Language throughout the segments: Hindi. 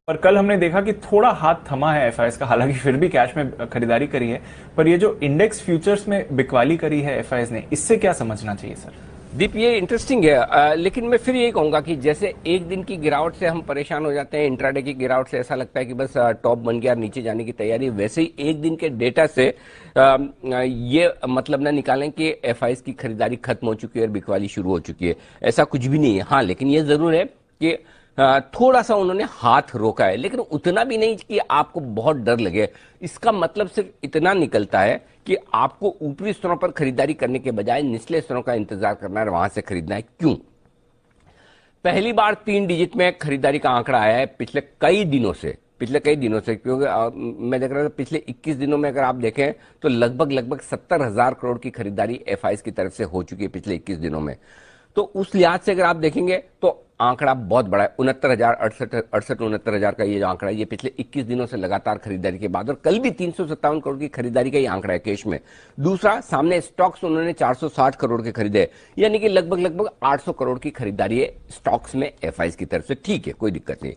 और कल हमने देखा कि थोड़ा हाथ थमा है एफआईएस का, हालांकि फिर भी कैश में खरीदारी करी है। पर ये जो इंडेक्स फ्यूचर्स में बिकवाली करी है एफआईएस ने, इससे क्या समझना चाहिए सर? दीप, ये इंटरेस्टिंग है। लेकिन मैं फिर यही कहूंगा कि जैसे एक दिन की गिरावट से हम परेशान हो जाते हैं, इंट्राडे की गिरावट से ऐसा लगता है कि बस टॉप बन गया, नीचे जाने की तैयारी, वैसे ही एक दिन के डेटा से ये मतलब ना निकालें कि एफआईएस की खरीदारी खत्म हो चुकी है और बिकवाली शुरू हो चुकी है। ऐसा कुछ भी नहीं है। हाँ, लेकिन ये जरूर है कि थोड़ा सा उन्होंने हाथ रोका है, लेकिन उतना भी नहीं कि आपको बहुत डर लगे। इसका मतलब सिर्फ इतना निकलता है कि आपको ऊपरी स्तरों पर खरीदारी करने के बजाय निचले स्तरों का इंतजार करना है, वहां से खरीदना है। क्यों? पहली बार 3 डिजिट में खरीदारी का आंकड़ा आया है पिछले कई दिनों से, क्योंकि मैं देख रहा था पिछले 21 दिनों में अगर आप देखें तो लगभग 70,000 करोड़ की खरीदारी एफआईएस की तरफ से हो चुकी है पिछले 21 दिनों में। तो उस लिहाज से अगर आप देखेंगे तो आंकड़ा बहुत बड़ा है। 69,000 का ये जो आंकड़ा है, ये पिछले 21 दिनों से लगातार खरीदारी के बाद, और कल भी 357 करोड़ की खरीदारी का ये आंकड़ा है कैश में। दूसरा, सामने स्टॉक्स उन्होंने 460 करोड़ के खरीदे, यानी कि लगभग 800 करोड़ की खरीदारी है स्टॉक्स में एफआईएस की तरफ से। ठीक है, कोई दिक्कत नहीं।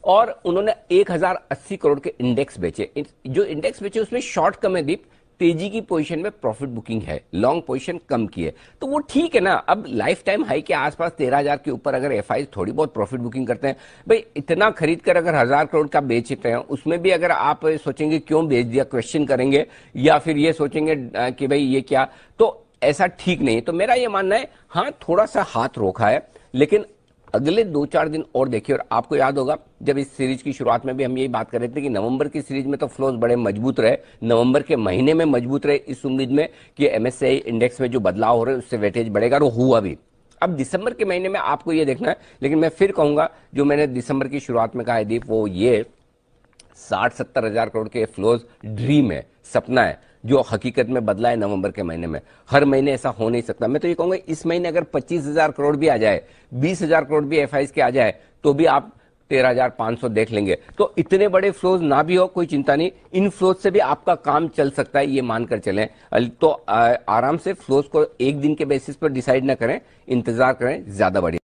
और उन्होंने 1080 करोड़ के इंडेक्स बेचे। जो इंडेक्स बेचे उसमें शॉर्ट कम है दीप, तेजी की पोजीशन में प्रॉफिट बुकिंग है, लॉन्ग पोजीशन कम की है, तो वो ठीक है ना। अब लाइफ टाइम हाई के आसपास 13,000 के ऊपर अगर एफआई थोड़ी बहुत प्रॉफिट बुकिंग करते हैं, भाई इतना खरीद कर अगर 1,000 करोड़ का बेचते हैं, उसमें भी अगर आप सोचेंगे क्यों बेच दिया, क्वेश्चन करेंगे, या फिर ये सोचेंगे कि भाई ये क्या, तो ऐसा ठीक नहीं। तो मेरा ये मानना है, हाँ थोड़ा सा हाथ रोका है, लेकिन अगले 2-4 दिन और देखिए। और आपको याद होगा जब इस सीरीज की शुरुआत में भी हम यही बात कर रहे थे कि नवंबर की सीरीज में तो फ्लोज बड़े मजबूत रहे, नवंबर के महीने में मजबूत रहे, इस उम्मीद में कि एमएससीआई इंडेक्स में जो बदलाव हो रहे हैं उससे वेटेज बढ़ेगा, और वो हुआ भी। अब दिसंबर के महीने में आपको ये देखना है। लेकिन मैं फिर कहूंगा, जो मैंने दिसंबर की शुरुआत में कहा है दीप, वो ये 60-70 हजार करोड़ के फ्लोज ड्रीम है, सपना है, जो हकीकत में बदला है नवंबर के महीने में। हर महीने ऐसा हो नहीं सकता। मैं तो ये कहूंगा इस महीने अगर 25,000 करोड़ भी आ जाए, 20,000 करोड़ भी एफआईएस के आ जाए, तो भी आप 13,500 देख लेंगे। तो इतने बड़े फ्लोज ना भी हो, कोई चिंता नहीं, इन फ्लोज से भी आपका काम चल सकता है, ये मानकर चलें। तो आराम से फ्लोज को एक दिन के बेसिस पर डिसाइड ना करें, इंतजार करें, ज्यादा बढ़िया।